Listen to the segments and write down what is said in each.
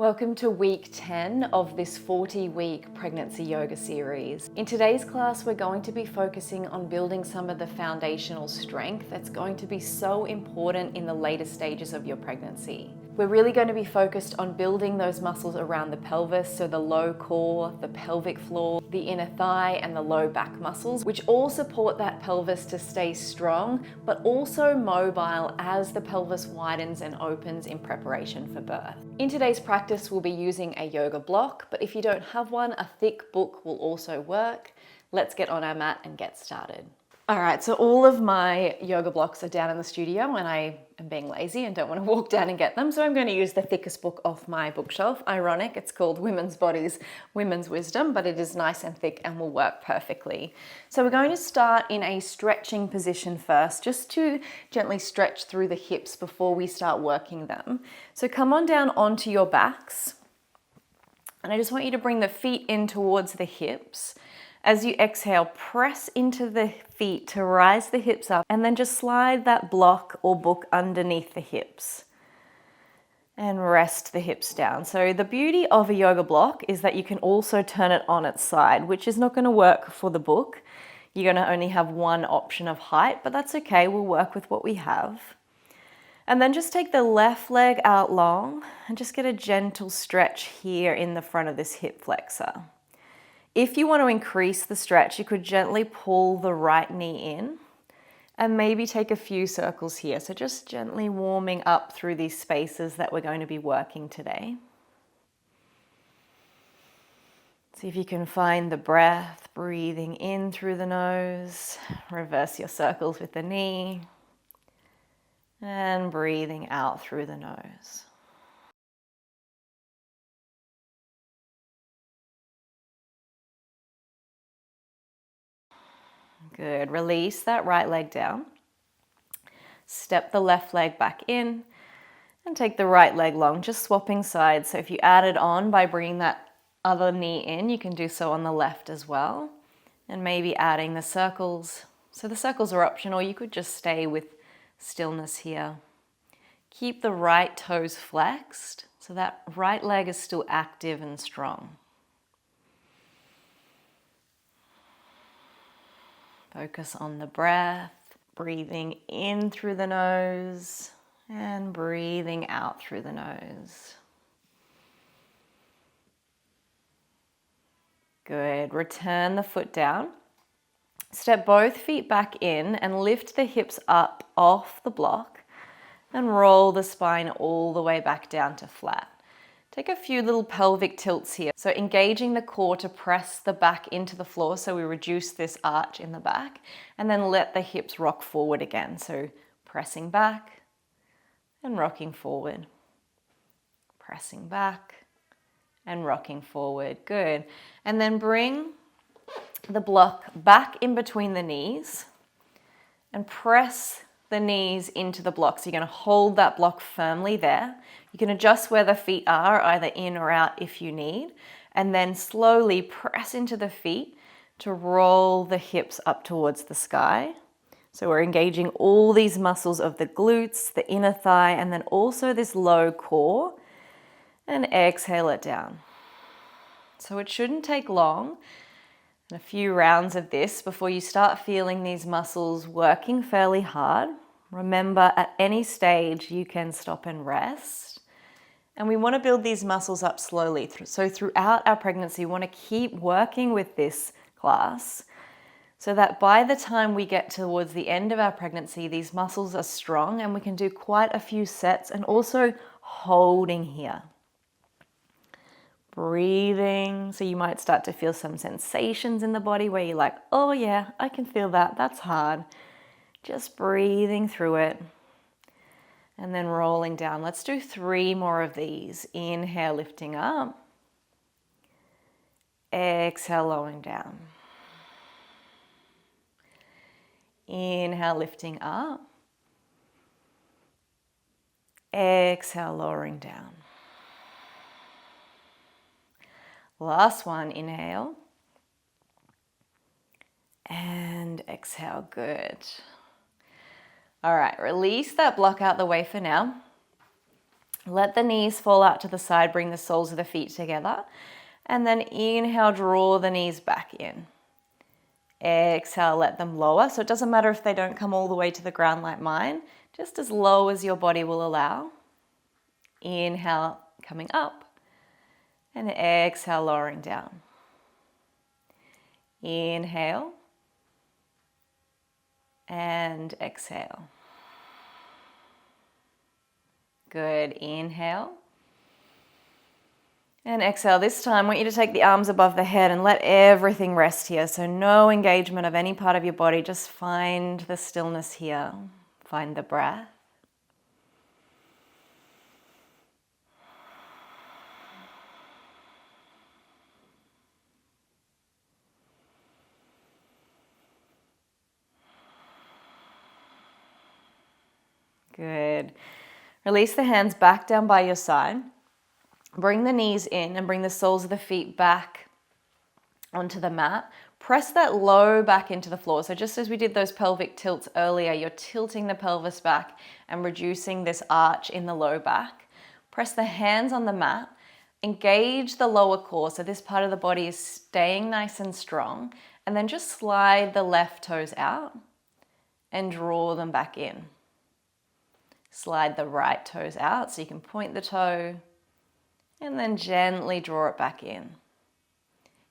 Welcome to week 10 of this 40-week pregnancy yoga series. In today's class, we're going to be focusing on building some of the foundational strength that's going to be so important in the later stages of your pregnancy. We're really going to be focused on building those muscles around the pelvis, so the low core, the pelvic floor, the inner thigh, and the low back muscles, which all support that pelvis to stay strong, but also mobile as the pelvis widens and opens in preparation for birth. In today's practice, we'll be using a yoga block, but if you don't have one, a thick book will also work. Let's get on our mat and get started. All right, so all of my yoga blocks are down in the studio and I am being lazy and don't want to walk down and get them. So I'm going to use the thickest book off my bookshelf. Ironic, it's called Women's Bodies, Women's Wisdom, but it is nice and thick and will work perfectly. So we're going to start in a stretching position first, just to gently stretch through the hips before we start working them. So come on down onto your backs. And I just want you to bring the feet in towards the hips. As you exhale, press into the feet to rise the hips up and then just slide that block or book underneath the hips and rest the hips down. So the beauty of a yoga block is that you can also turn it on its side, which is not going to work for the book. You're going to only have one option of height, but that's okay. We'll work with what we have. And then just take the left leg out long and just get a gentle stretch here in the front of this hip flexor. If you want to increase the stretch, you could gently pull the right knee in and maybe take a few circles here. So just gently warming up through these spaces that we're going to be working today. See if you can find the breath, breathing in through the nose, reverse your circles with the knee, and breathing out through the nose. Good. Release that right leg down. Step the left leg back in and take the right leg long, just swapping sides. So if you add it on by bringing that other knee in, you can do so on the left as well. And maybe adding the circles. So the circles are optional. You could just stay with stillness here. Keep the right toes flexed so that right leg is still active and strong. Focus on the breath, breathing in through the nose and breathing out through the nose. Good. Return the foot down. Step both feet back in and lift the hips up off the block and roll the spine all the way back down to flat. Take a few little pelvic tilts here. So engaging the core to press the back into the floor so we reduce this arch in the back, and then let the hips rock forward again. So pressing back and rocking forward. Pressing back and rocking forward. Good. And then bring the block back in between the knees and press the knees into the block. So you're going to hold that block firmly there. You can adjust where the feet are, either in or out if you need, and then slowly press into the feet to roll the hips up towards the sky. So we're engaging all these muscles of the glutes, the inner thigh, and then also this low core, and exhale it down. So it shouldn't take long, and a few rounds of this before you start feeling these muscles working fairly hard. Remember, at any stage you can stop and rest. And we want to build these muscles up slowly. So throughout our pregnancy, we want to keep working with this class so that by the time we get towards the end of our pregnancy, these muscles are strong and we can do quite a few sets, and also holding here. Breathing. So you might start to feel some sensations in the body where you're like, oh yeah, I can feel that. That's hard. Just breathing through it. And then rolling down. Let's do 3 more of these. Inhale, lifting up. Exhale, lowering down. Inhale, lifting up. Exhale, lowering down. Last one, inhale. And exhale, good. All right, release that block out the way for now. Let the knees fall out to the side, bring the soles of the feet together. And then inhale, draw the knees back in. Exhale, let them lower. So it doesn't matter if they don't come all the way to the ground like mine, just as low as your body will allow. Inhale, coming up. And exhale, lowering down. Inhale. And exhale. Good. Inhale. And exhale. This time, I want you to take the arms above the head and let everything rest here. So no engagement of any part of your body. Just find the stillness here. Find the breath. Good. Release the hands back down by your side. Bring the knees in and bring the soles of the feet back onto the mat. Press that low back into the floor. So just as we did those pelvic tilts earlier, you're tilting the pelvis back and reducing this arch in the low back. Press the hands on the mat. Engage the lower core. So this part of the body is staying nice and strong. And then just slide the left toes out and draw them back in. Slide the right toes out so you can point the toe and then gently draw it back in.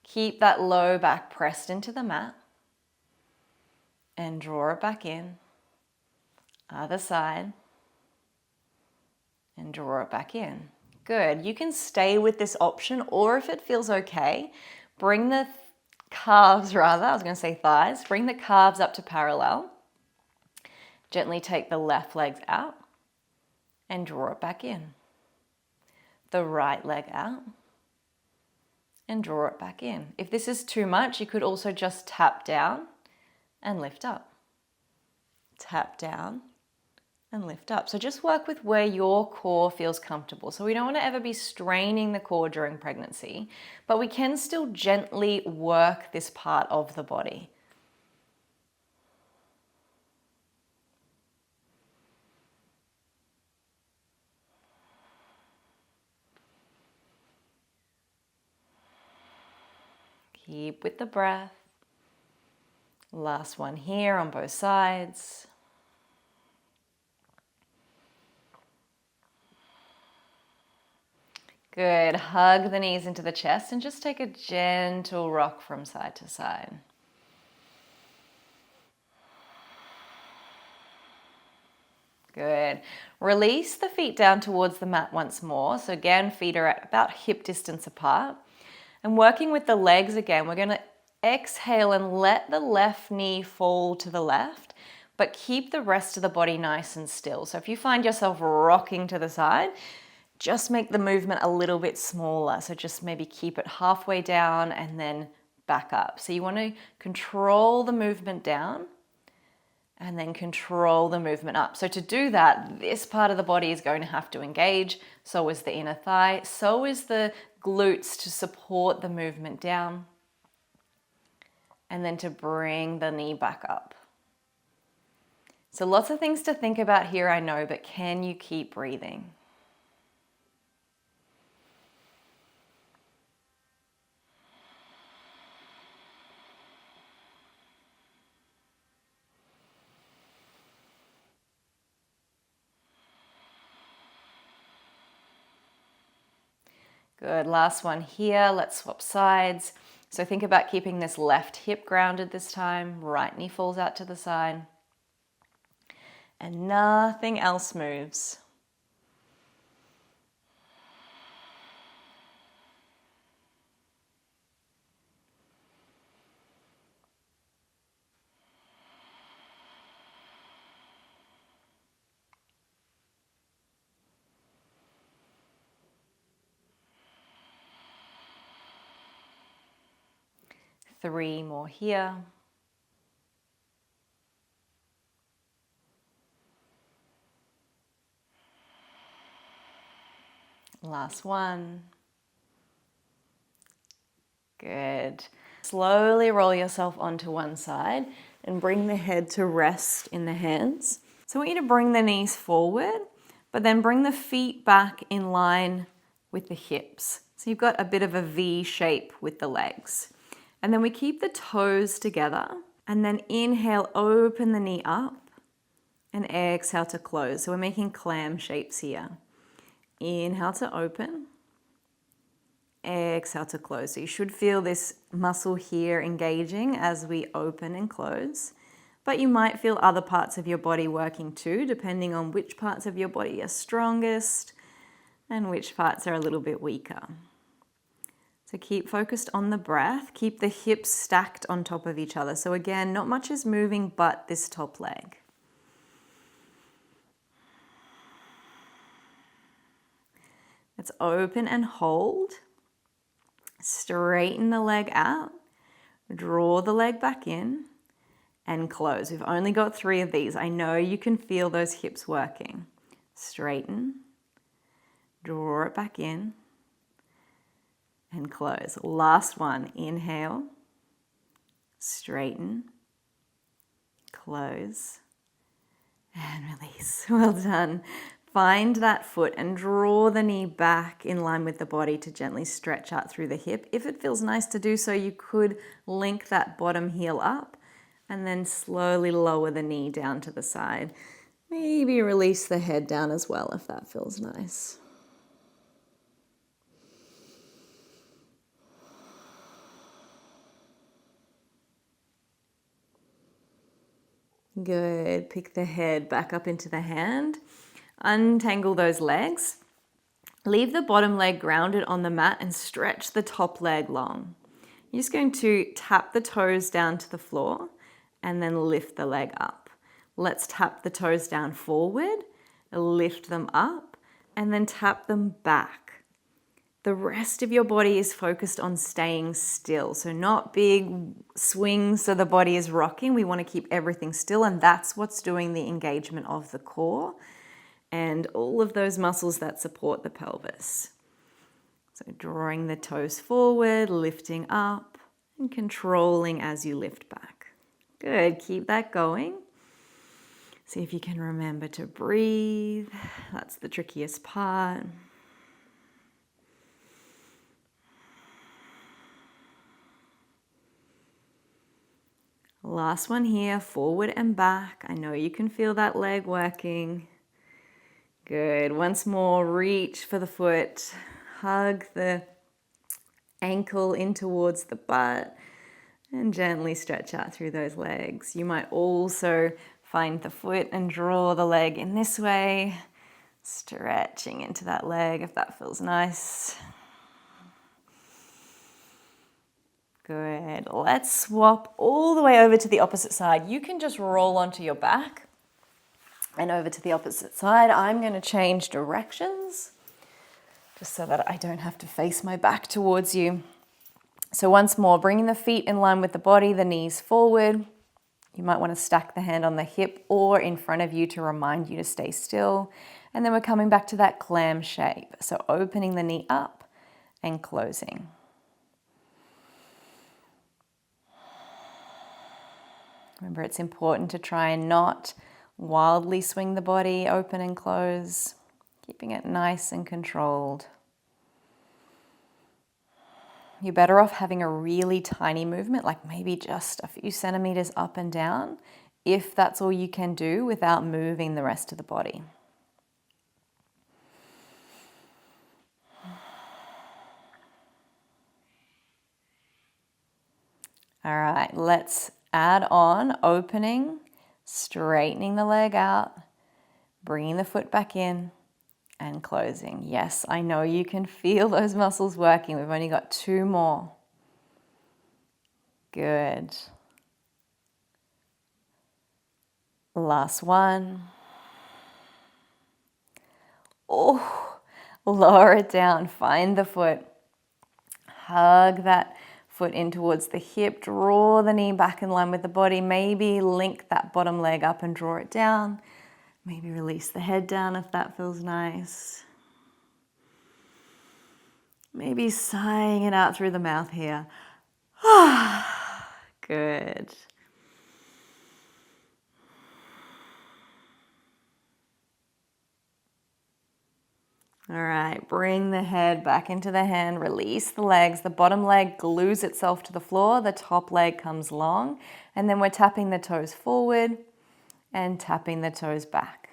Keep that low back pressed into the mat and draw it back in. Other side and draw it back in. Good. You can stay with this option, or if it feels okay, bring the calves thighs, bring the calves up to parallel. Gently take the left legs out and draw it back in. The right leg out and draw it back in. If this is too much, you could also just tap down and lift up. Tap down and lift up. So just work with where your core feels comfortable. So we don't want to ever be straining the core during pregnancy, but we can still gently work this part of the body. Keep with the breath. Last one here on both sides. Good. Hug the knees into the chest and just take a gentle rock from side to side. Good. Release the feet down towards the mat once more. So again, feet are at about hip distance apart. And working with the legs again, we're going to exhale and let the left knee fall to the left, but keep the rest of the body nice and still. So if you find yourself rocking to the side, just make the movement a little bit smaller. So just maybe keep it halfway down and then back up. So you want to control the movement down and then control the movement up. So to do that, this part of the body is going to have to engage. So is the inner thigh. So is the glutes to support the movement down. And then to bring the knee back up. So lots of things to think about here, I know, but can you keep breathing? Good, last one here. Let's swap sides. So think about keeping this left hip grounded this time. Right knee falls out to the side. And nothing else moves. Three more here. Last one. Good. Slowly roll yourself onto one side and bring the head to rest in the hands. So I want you to bring the knees forward, But then bring the feet back in line with the hips. So you've got a bit of a V shape with the legs. And then we keep the toes together. And then inhale, open the knee up. And exhale to close. So we're making clam shapes here. Inhale to open. Exhale to close. So you should feel this muscle here engaging as we open and close. But you might feel other parts of your body working too, depending on which parts of your body are strongest and which parts are a little bit weaker. So keep focused on the breath. Keep the hips stacked on top of each other. So again, not much is moving but this top leg. Let's open and hold. Straighten the leg out. Draw the leg back in. And close. We've only got 3 of these. I know you can feel those hips working. Straighten, draw it back in, and close. Last one. Inhale, straighten, close, and release. Well done. Find that foot and draw the knee back in line with the body to gently stretch out through the hip. If it feels nice to do so, you could link that bottom heel up and then slowly lower the knee down to the side. Maybe release the head down as well if that feels nice. Good. Pick the head back up into the hand. Untangle those legs. Leave the bottom leg grounded on the mat and stretch the top leg long. You're just going to tap the toes down to the floor and then lift the leg up. Let's tap the toes down forward, lift them up, and then tap them back. The rest of your body is focused on staying still. So not big swings so the body is rocking. We want to keep everything still, and that's what's doing the engagement of the core and all of those muscles that support the pelvis. So drawing the toes forward, lifting up, and controlling as you lift back. Good, keep that going. See if you can remember to breathe. That's the trickiest part. Last one here, forward and back. I know you can feel that leg working. Good, once more, reach for the foot. Hug the ankle in towards the butt. And gently stretch out through those legs. You might also find the foot and draw the leg in this way, stretching into that leg if that feels nice. Good. Let's swap all the way over to the opposite side. You can just roll onto your back and over to the opposite side. I'm going to change directions just so that I don't have to face my back towards you. So once more, bringing the feet in line with the body, the knees forward. You might want to stack the hand on the hip or in front of you to remind you to stay still. And then we're coming back to that clam shape. So opening the knee up and closing. Remember, it's important to try and not wildly swing the body open and close, keeping it nice and controlled. You're better off having a really tiny movement, like maybe just a few centimeters up and down, if that's all you can do without moving the rest of the body. All right, let's add on opening, straightening the leg out, bringing the foot back in, and closing. Yes, I know you can feel those muscles working. We've only got 2 more. Good. Last one. Oh, lower it down. Find the foot. Hug that foot in towards the hip. Draw the knee back in line with the body. Maybe link that bottom leg up and draw it down. Maybe release the head down if that feels nice. Maybe sighing it out through the mouth here. Good. All right, bring the head back into the hand, release the legs. The bottom leg glues itself to the floor, the top leg comes long, and then we're tapping the toes forward and tapping the toes back.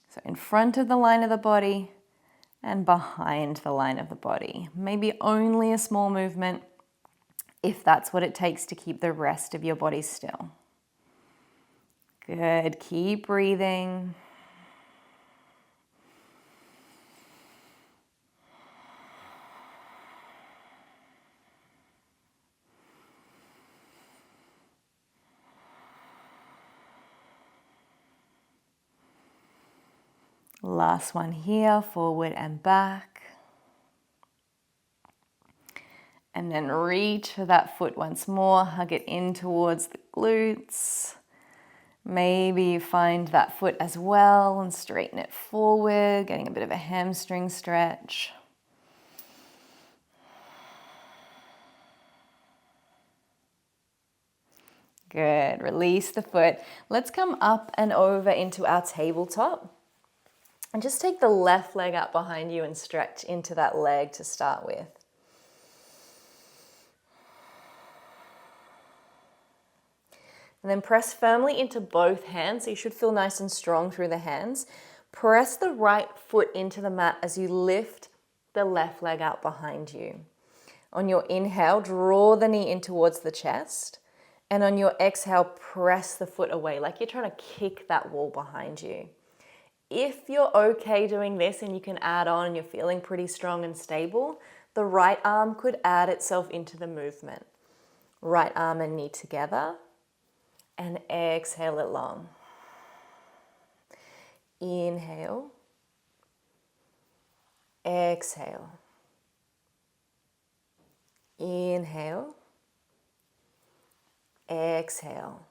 So in front of the line of the body and behind the line of the body. Maybe only a small movement if that's what it takes to keep the rest of your body still. Good, keep breathing. Last one here, forward and back. And then reach for that foot once more, hug it in towards the glutes. Maybe you find that foot as well and straighten it forward, getting a bit of a hamstring stretch. Good, release the foot. Let's come up and over into our tabletop. And just take the left leg out behind you and stretch into that leg to start with. And then press firmly into both hands, so you should feel nice and strong through the hands. Press the right foot into the mat as you lift the left leg out behind you. On your inhale, draw the knee in towards the chest. And on your exhale, press the foot away, like you're trying to kick that wall behind you. If you're okay doing this and you can add on and you're feeling pretty strong and stable, the right arm could add itself into the movement. Right arm and knee together. And exhale it long. Inhale. Exhale. Inhale. Exhale.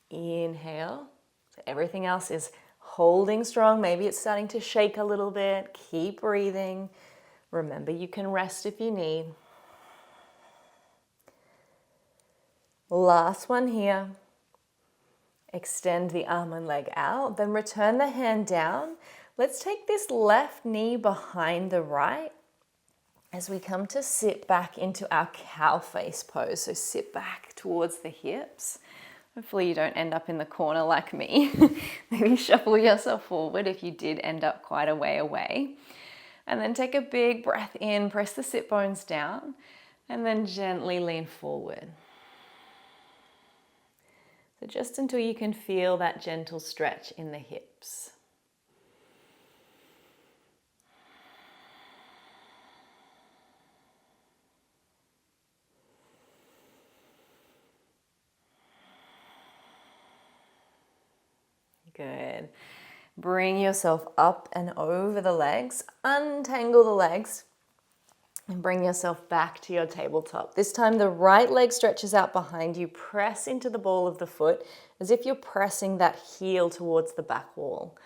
Inhale. So everything else is holding strong. Maybe it's starting to shake a little bit. Keep breathing. Remember, you can rest if you need. Last one here. Extend the arm and leg out, then return the hand down. Let's take this left knee behind the right as we come to sit back into our cow face pose. So sit back towards the hips. Hopefully you don't end up in the corner like me. Maybe shuffle yourself forward if you did end up quite a way away. And then take a big breath in, press the sit bones down, and then gently lean forward. So just until you can feel that gentle stretch in the hips. Good. Bring yourself up and over the legs, untangle the legs, and bring yourself back to your tabletop. This time the right leg stretches out behind you. Press into the ball of the foot as if you're pressing that heel towards the back wall.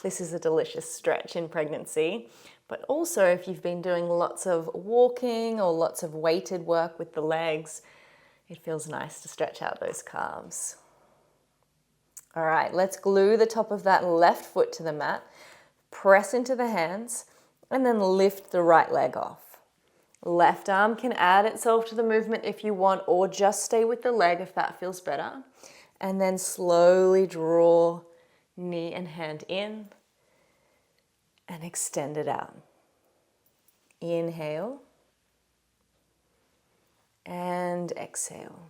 This is a delicious stretch in pregnancy. But also if you've been doing lots of walking or lots of weighted work with the legs, it feels nice to stretch out those calves. All right, let's glue the top of that left foot to the mat. Press into the hands. And then lift the right leg off. Left arm can add itself to the movement if you want, or just stay with the leg if that feels better. And then slowly draw knee and hand in and extend it out. Inhale and exhale.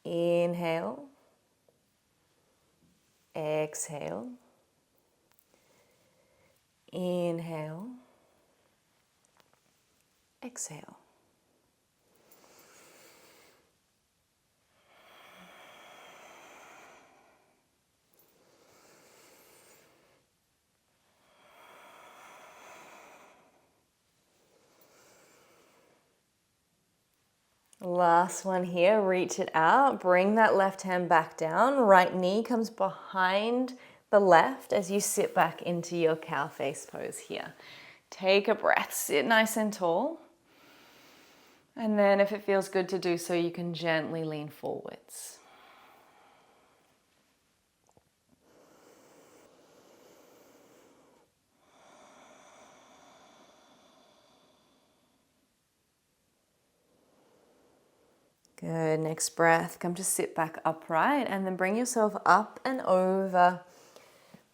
Inhale, exhale. Inhale, exhale. Last one here, reach it out, bring that left hand back down, right knee comes behind the left as you sit back into your cow face pose here. Take a breath, sit nice and tall. And then if it feels good to do so, you can gently lean forwards. Good, next breath. Come to sit back upright and then bring yourself up and over,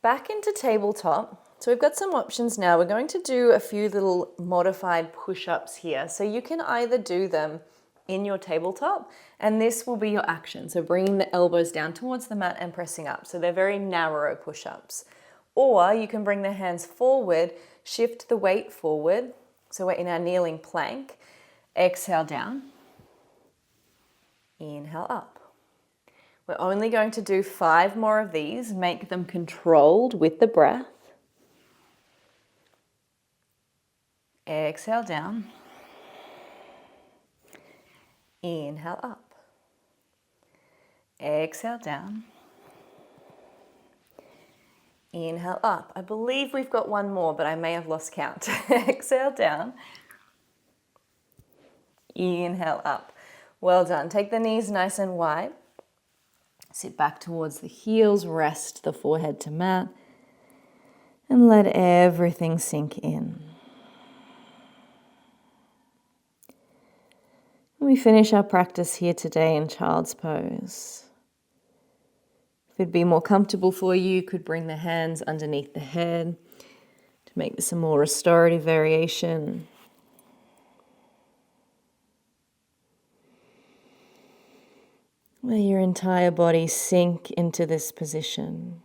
back into tabletop. So we've got some options now. We're going to do a few little modified push-ups here. So you can either do them in your tabletop, and this will be your action. So bringing the elbows down towards the mat and pressing up. So they're very narrow push-ups. Or you can bring the hands forward, shift the weight forward. So we're in our kneeling plank. Exhale down. Inhale up. We're only going to do 5 more of these. Make them controlled with the breath. Exhale down. Inhale up. Exhale down. Inhale up. I believe we've got one more, but I may have lost count. Exhale down. Inhale up. Well done. Take the knees nice and wide. Sit back towards the heels. Rest the forehead to mat. And let everything sink in. We finish our practice here today in child's pose. If it'd be more comfortable for you, you could bring the hands underneath the head to make this a more restorative variation. Let your entire body sink into this position.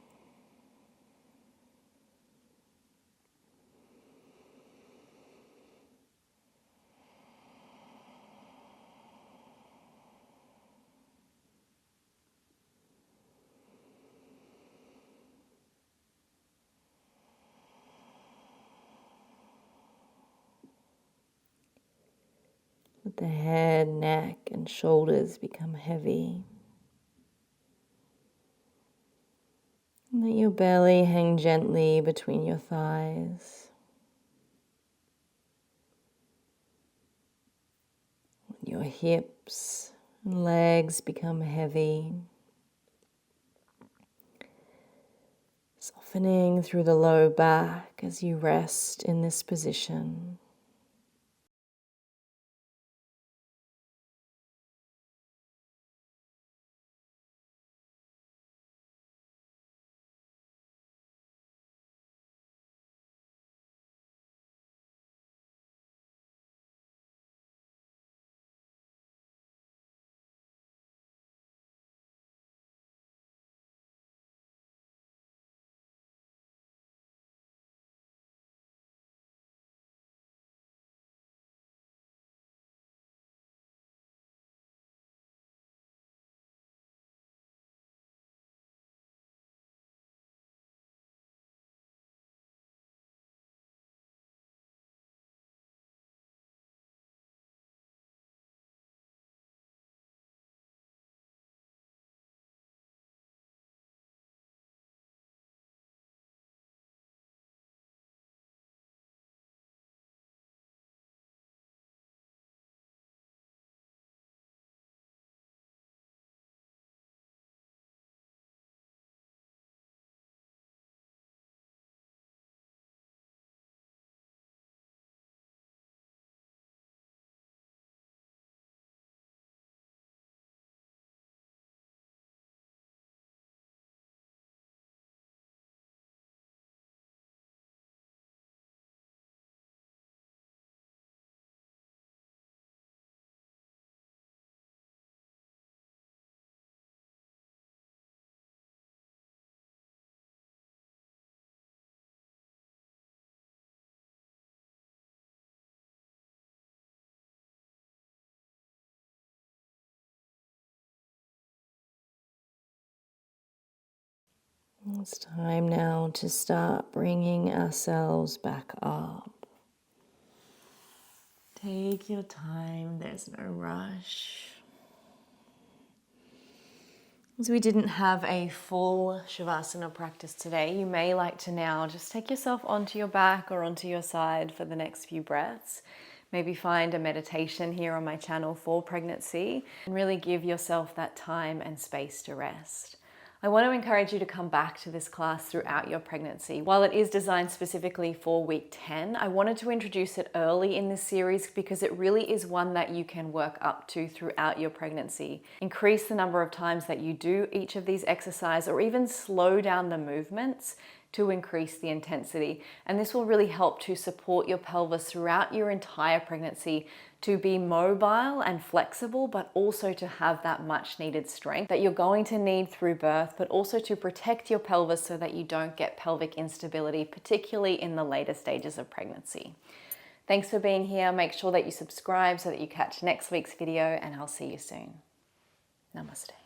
Let the head, neck, and shoulders become heavy. Let your belly hang gently between your thighs. Let your hips and legs become heavy. Softening through the low back as you rest in this position. It's time now to start bringing ourselves back up. Take your time, there's no rush. As we didn't have a full Shavasana practice today, you may like to now just take yourself onto your back or onto your side for the next few breaths. Maybe find a meditation here on my channel for pregnancy and really give yourself that time and space to rest. I want to encourage you to come back to this class throughout your pregnancy. While it is designed specifically for week 10, I wanted to introduce it early in this series because it really is one that you can work up to throughout your pregnancy. Increase the number of times that you do each of these exercises, or even slow down the movements to increase the intensity. And this will really help to support your pelvis throughout your entire pregnancy to be mobile and flexible, but also to have that much needed strength that you're going to need through birth, but also to protect your pelvis so that you don't get pelvic instability, particularly in the later stages of pregnancy. Thanks for being here. Make sure that you subscribe so that you catch next week's video, and I'll see you soon. Namaste.